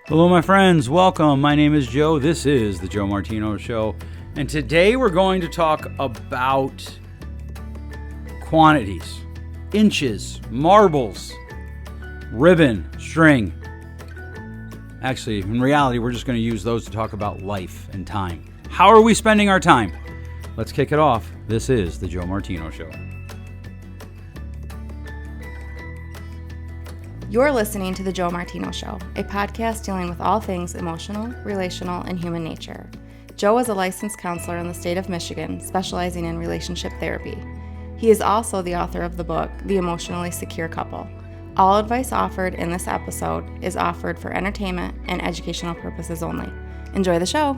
Hello, my friends. Welcome. My name is Joe. This is the Joe Martino Show. And today we're going to talk about quantities, inches, marbles, ribbon, string. Actually, in reality, we're just going to use those to talk about life and time. How are we spending our time? Let's kick it off. This is the Joe Martino Show. You're listening to The Joe Martino Show, a podcast dealing with all things emotional, relational, and human nature. Joe is a licensed counselor in the state of Michigan, specializing in relationship therapy. He is also the author of the book, The Emotionally Secure Couple. All advice offered in this episode is offered for entertainment and educational purposes only. Enjoy the show.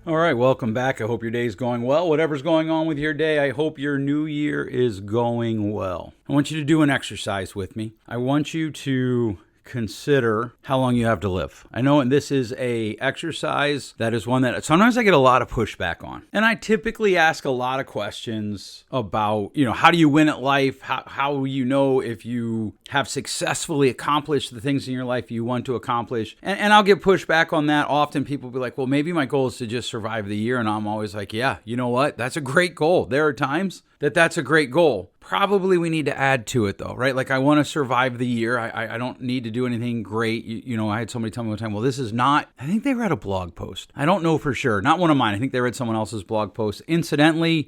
All right, welcome back. I hope your day is going well. Whatever's going on with your day, I hope your new year is going well. I want you to do an exercise with me. I want you to consider how long you have to live. I know this is a exercise that is one that sometimes I get a lot of pushback on. And I typically ask a lot of questions about, how do you win at life? How you know if you have successfully accomplished the things in your life you want to accomplish. And I'll get pushback on that. Often people will be like, well, maybe my goal is to just survive the year. And I'm always like, yeah, you know what? That's a great goal. There are times that's a great goal. Probably we need to add to it though, right? Like I want to survive the year. I don't need to do anything great. I had somebody tell me one time, well, this is not, I think they read a blog post. I don't know for sure. Not one of mine. I think they read someone else's blog post. Incidentally,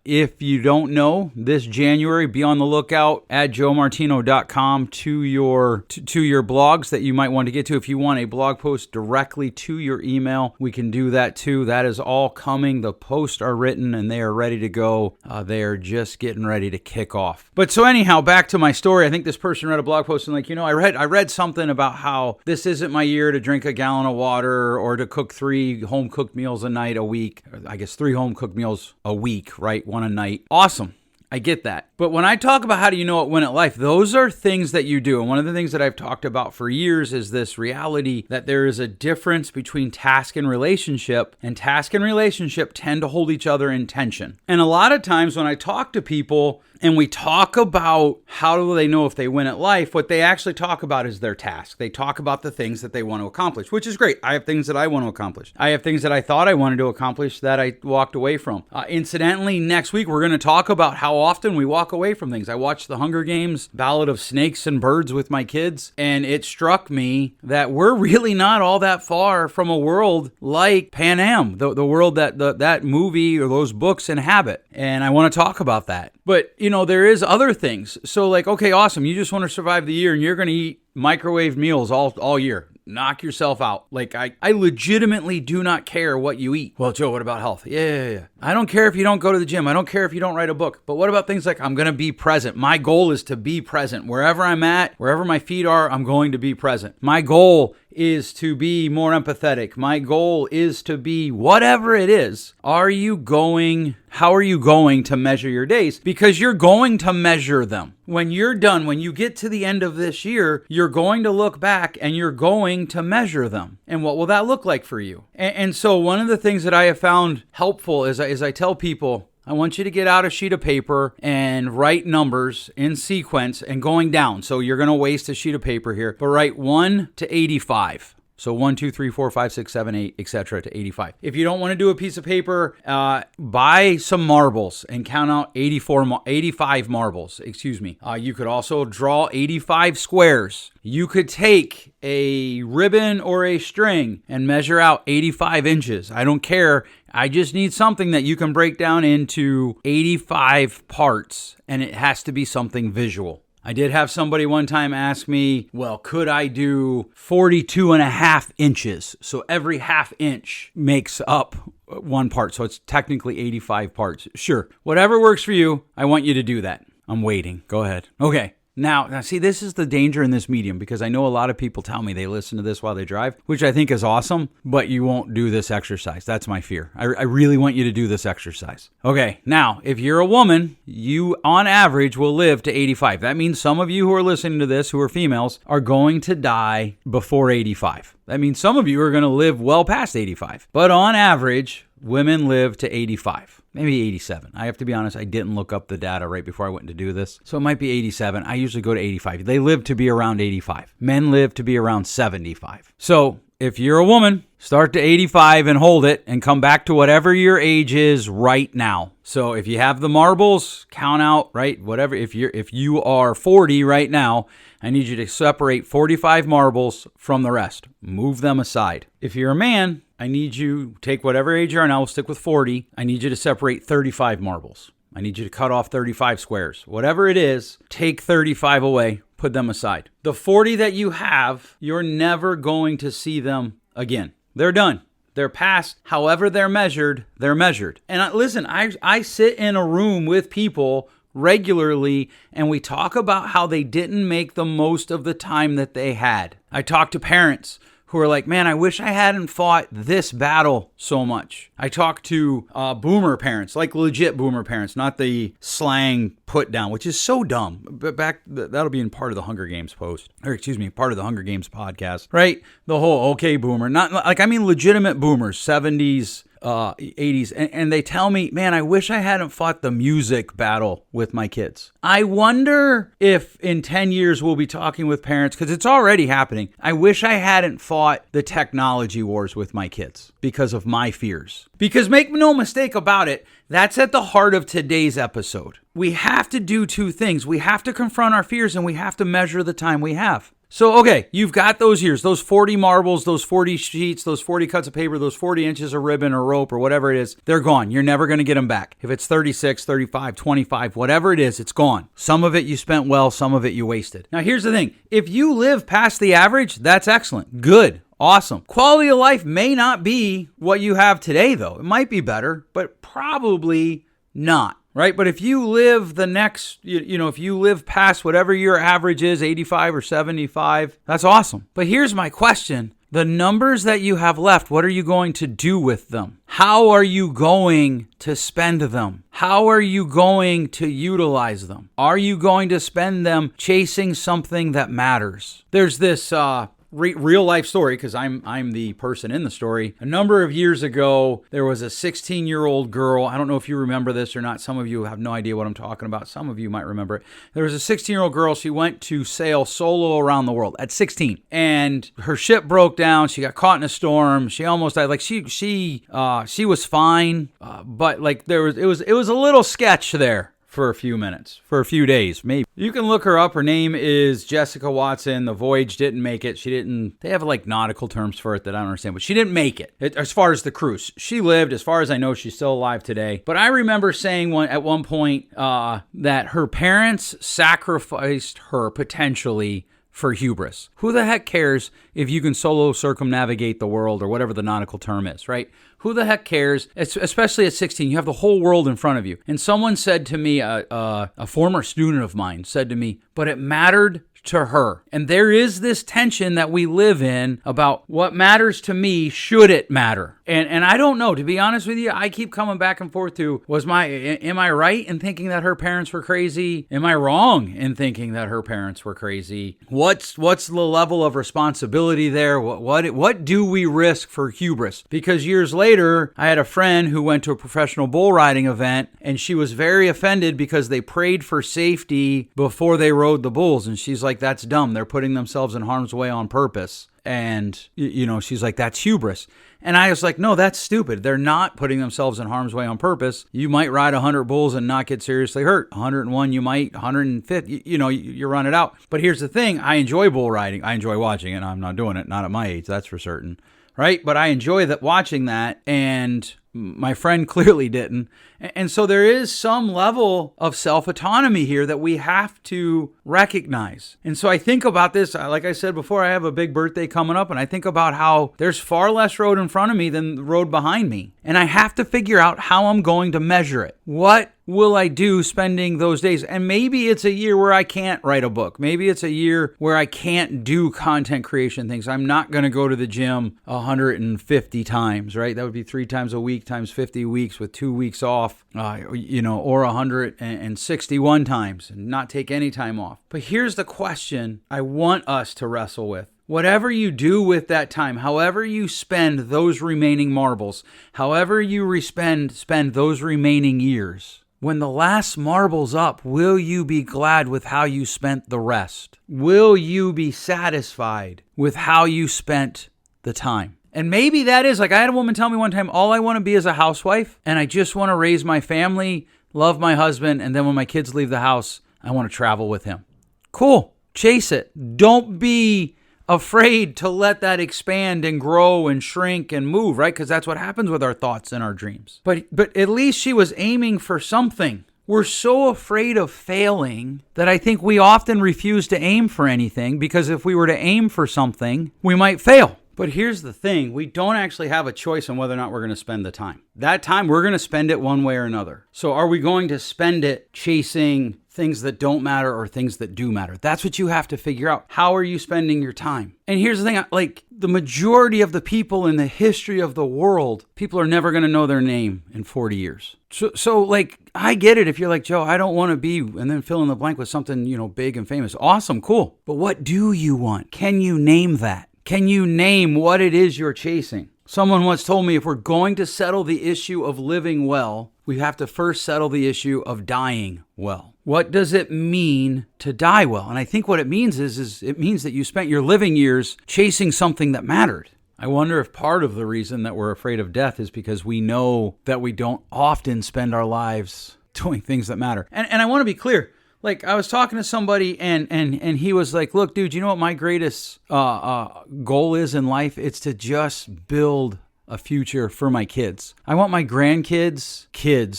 if you don't know, this January, be on the lookout at joemartino.com to your blogs that you might want to get to. If you want a blog post directly to your email, we can do that too. That is all coming. The posts are written and they are ready to go. They are just getting ready to kick off. But so anyhow, back to my story. I think this person read a blog post and I read something about how this isn't my year to drink a gallon of water or to cook 3 home cooked meals a night a week. I guess 3 home cooked meals a week, right? 1 a night. Awesome. I get that. But when I talk about how do you know what win at life, those are things that you do. And one of the things that I've talked about for years is this reality that there is a difference between task and relationship tend to hold each other in tension. And a lot of times when I talk to people and we talk about how do they know if they win at life, what they actually talk about is their task. They talk about the things that they want to accomplish, which is great. I have things that I want to accomplish. I have things that I thought I wanted to accomplish that I walked away from. Incidentally, next week, we're going to talk about how often we walk away from things. I watched The Hunger Games, Ballad of Snakes and Birds with my kids, and it struck me that we're really not all that far from a world like Pan Am, the world that that movie or those books inhabit. And I want to talk about that. But, there is other things. So like, okay, awesome. You just want to survive the year and you're going to eat microwave meals all year. Knock yourself out. Like, I legitimately do not care what you eat. Well, Joe, what about health? Yeah. I don't care if you don't go to the gym. I don't care if you don't write a book. But what about things like I'm going to be present? My goal is to be present. Wherever I'm at, wherever my feet are, I'm going to be present. My goal is to be more empathetic. My goal is to be whatever it is. How are you going to measure your days? Because you're going to measure them. When you're done, when you get to the end of this year, you're going to look back and you're going to measure them. And what will that look like for you? And so one of the things that I have found helpful is I tell people, I want you to get out a sheet of paper and write numbers in sequence and going down. So you're going to waste a sheet of paper here, but write 1 to 85. So 1, 2, 3, 4, 5, 6, 7, 8, etc. to 85. If you don't want to do a piece of paper, buy some marbles and count out 85 marbles. You could also draw 85 squares. You could take a ribbon or a string and measure out 85 inches. I don't care. I just need something that you can break down into 85 parts, and it has to be something visual. I did have somebody one time ask me, well, could I do 42 and a half inches? So every half inch makes up one part. So it's technically 85 parts. Sure. Whatever works for you, I want you to do that. I'm waiting. Go ahead. Okay. Now, see, this is the danger in this medium because I know a lot of people tell me they listen to this while they drive, which I think is awesome, but you won't do this exercise. That's my fear. I really want you to do this exercise. Okay, now, if you're a woman, you, on average, will live to 85. That means some of you who are listening to this, who are females, are going to die before 85. That means some of you are going to live well past 85. But on average, women live to 85, maybe 87. I have to be honest, I didn't look up the data right before I went to do this. So it might be 87. I usually go to 85. They live to be around 85. Men live to be around 75. So if you're a woman, start to 85 and hold it and come back to whatever your age is right now. So if you have the marbles, count out, right? Whatever. If you are 40 right now, I need you to separate 45 marbles from the rest. Move them aside. If you're a man, I need you to take whatever age you are now, we'll stick with 40. I need you to separate 35 marbles. I need you to cut off 35 squares. Whatever it is, take 35 away, put them aside. The 40 that you have, you're never going to see them again. They're done. They're past. However they're measured, they're measured. And listen, I sit in a room with people regularly, and we talk about how they didn't make the most of the time that they had. I talk to parents who are like, man, I wish I hadn't fought this battle so much. I talk to boomer parents, like legit boomer parents, not the slang put down, which is so dumb. But that'll be in part of the Hunger Games part of the Hunger Games podcast, right? The whole okay boomer, not like, I mean legitimate boomers, 70s, 80s, and they tell me, man, I wish I hadn't fought the music battle with my kids. I wonder if in 10 years we'll be talking with parents, because it's already happening. I wish I hadn't fought the technology wars with my kids because of my fears. Because make no mistake about it, that's at the heart of today's episode. We have to do two things. We have to confront our fears, and we have to measure the time we have. So, okay, you've got those years, those 40 marbles, those 40 sheets, those 40 cuts of paper, those 40 inches of ribbon or rope or whatever it is, they're gone. You're never going to get them back. If it's 36, 35, 25, whatever it is, it's gone. Some of it you spent well, some of it you wasted. Now, here's the thing. If you live past the average, that's excellent. Good. Awesome. Quality of life may not be what you have today, though. It might be better, but probably not. Right? But if you live the next, if you live past whatever your average is, 85 or 75, that's awesome. But here's my question. The numbers that you have left, what are you going to do with them? How are you going to spend them? How are you going to utilize them? Are you going to spend them chasing something that matters? There's this real life story, because I'm the person in the story. A number of years ago, there was a 16-year-old girl. I don't know if you remember this or not. Some of you have no idea what I'm talking about. Some of you might remember it. There was a 16-year-old girl. She went to sail solo around the world at 16, and her ship broke down. She got caught in a storm. She almost died. Like she was fine, but like it was a little sketch there. For a few minutes, for a few days, maybe. You can look her up. Her name is Jessica Watson. The voyage didn't make it. They have like nautical terms for it that I don't understand, but she didn't make it as far as the cruise. She lived. As far as I know, she's still alive today. But I remember saying at one point that her parents sacrificed her potentially for hubris. Who the heck cares if you can solo circumnavigate the world or whatever the nautical term is, right? Who the heck cares? Especially at 16, you have the whole world in front of you. And someone said to me, a former student of mine said to me, but it mattered to her. And there is this tension that we live in about what matters to me, should it matter? And I don't know, to be honest with you, I keep coming back and forth to, am I right in thinking that her parents were crazy? Am I wrong in thinking that her parents were crazy? What's the level of responsibility there? What do we risk for hubris? Because years later, I had a friend who went to a professional bull riding event, and she was very offended because they prayed for safety before they rode the bulls. And she's like, that's dumb. They're putting themselves in harm's way on purpose. And, she's like, that's hubris. And I was like, no, that's stupid. They're not putting themselves in harm's way on purpose. You might ride 100 bulls and not get seriously hurt. 101, you might. 150, you run it out. But here's the thing. I enjoy bull riding. I enjoy watching it. I'm not doing it. Not at my age, that's for certain. Right? But I enjoy watching that. And my friend clearly didn't. And so there is some level of self-autonomy here that we have to recognize. And so I think about this, like I said before, I have a big birthday coming up, and I think about how there's far less road in front of me than the road behind me. And I have to figure out how I'm going to measure it. What will I do spending those days? And maybe it's a year where I can't write a book. Maybe it's a year where I can't do content creation things. I'm not going to go to the gym 150 times, right? That would be 3 times a week times 50 weeks with 2 weeks off, or 161 times and not take any time off. But here's the question I want us to wrestle with. Whatever you do with that time, however you spend those remaining marbles, however you spend those remaining years, when the last marble's up, will you be glad with how you spent the rest? Will you be satisfied with how you spent the time? And maybe that is, like I had a woman tell me one time, all I want to be is a housewife, and I just want to raise my family, love my husband, and then when my kids leave the house, I want to travel with him. Cool. Chase it. Don't be afraid to let that expand and grow and shrink and move, right? Because that's what happens with our thoughts and our dreams. But at least she was aiming for something. We're so afraid of failing that I think we often refuse to aim for anything, because if we were to aim for something, we might fail. But here's the thing, we don't actually have a choice on whether or not we're going to spend the time. That time, we're going to spend it one way or another. So are we going to spend it chasing things that don't matter or things that do matter? That's what you have to figure out. How are you spending your time? And here's the thing, like the majority of the people in the history of the world, people are never going to know their name in 40 years. So like, I get it if you're like, Joe, I don't want to be, and then fill in the blank with something, big and famous. Awesome, cool. But what do you want? Can you name that? Can you name what it is you're chasing? Someone once told me if we're going to settle the issue of living well, we have to first settle the issue of dying well. What does it mean to die well? And I think what it means is it means that you spent your living years chasing something that mattered. I wonder if part of the reason that we're afraid of death is because we know that we don't often spend our lives doing things that matter. And I want to be clear. Like, I was talking to somebody and he was like, look, dude, you know what my greatest goal is in life? It's to just build a future for my kids. I want my grandkids,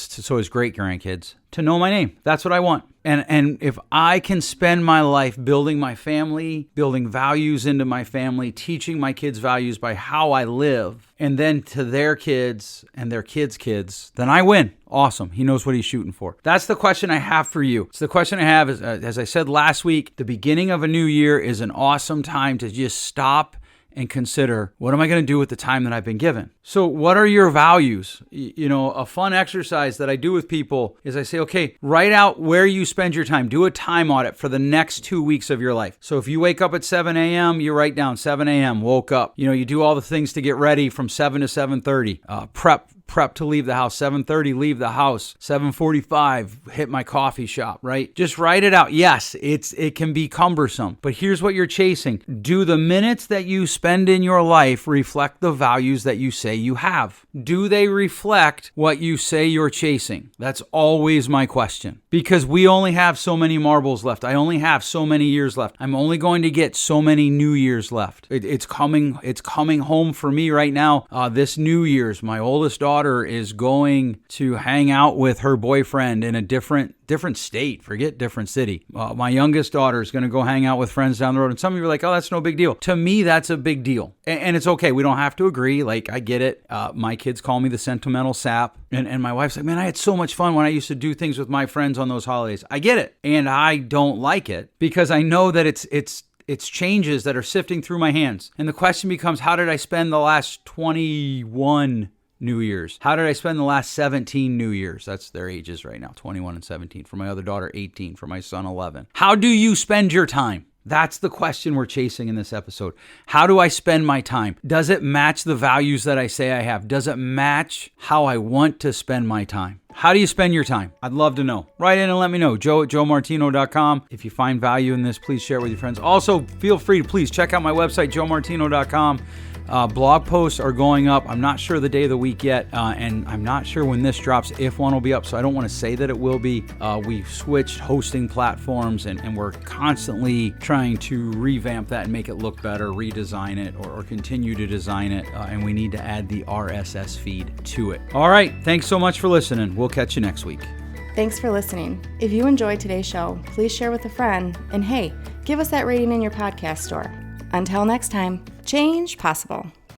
so his great-grandkids, to know my name. That's what I want. And if I can spend my life building my family, building values into my family, teaching my kids values by how I live, and then to their kids and their kids' kids, then I win. Awesome. He knows what he's shooting for. That's the question I have for you. So the question I have is, as I said last week, the beginning of a new year is an awesome time to just stop and consider, what am I going to do with the time that I've been given? So what are your values? A fun exercise that I do with people is I say, okay, write out where you spend your time. Do a time audit for the next 2 weeks of your life. So if you wake up at 7 a.m., you write down 7 a.m., woke up. You do all the things to get ready from 7 to 7:30. Prep to leave the house. 7:30, leave the house. 7:45, hit my coffee shop, right? Just write it out. Yes, it can be cumbersome, but here's what you're chasing. Do the minutes that you spend in your life reflect the values that you say you have? Do they reflect what you say you're chasing? That's always my question, because we only have so many marbles left. I only have so many years left. I'm only going to get so many New Years left. It's coming home for me right now. This New Year's, my oldest daughter is going to hang out with her boyfriend in a different state, forget different city. My youngest daughter is going to go hang out with friends down the road. And some of you are like, oh, that's no big deal. To me, that's a big deal. And it's okay. We don't have to agree. Like, I get it. My kids call me the sentimental sap. And my wife's like, man, I had so much fun when I used to do things with my friends on those holidays. I get it. And I don't like it because I know that it's changes that are sifting through my hands. And the question becomes, how did I spend the last 21 New Year's? How did I spend the last 17 New Year's? That's their ages right now, 21 and 17. For my other daughter, 18. For my son, 11. How do you spend your time? That's the question we're chasing in this episode. How do I spend my time? Does it match the values that I say I have? Does it match how I want to spend my time? How do you spend your time? I'd love to know. Write in and let me know. joe@joemartino.com. If you find value in this, please share it with your friends. Also, feel free to please check out my website, joemartino.com. Blog posts are going up. I'm not sure the day of the week yet, and I'm not sure when this drops, if one will be up, so I don't want to say that it will be. We've switched hosting platforms, and we're constantly trying to revamp that and make it look better, redesign it, or continue to design it, and we need to add the RSS feed to it. All right, thanks so much for listening. We'll catch you next week. Thanks for listening. If you enjoyed today's show, please share with a friend, and hey, give us that rating in your podcast store. Until next time, change possible.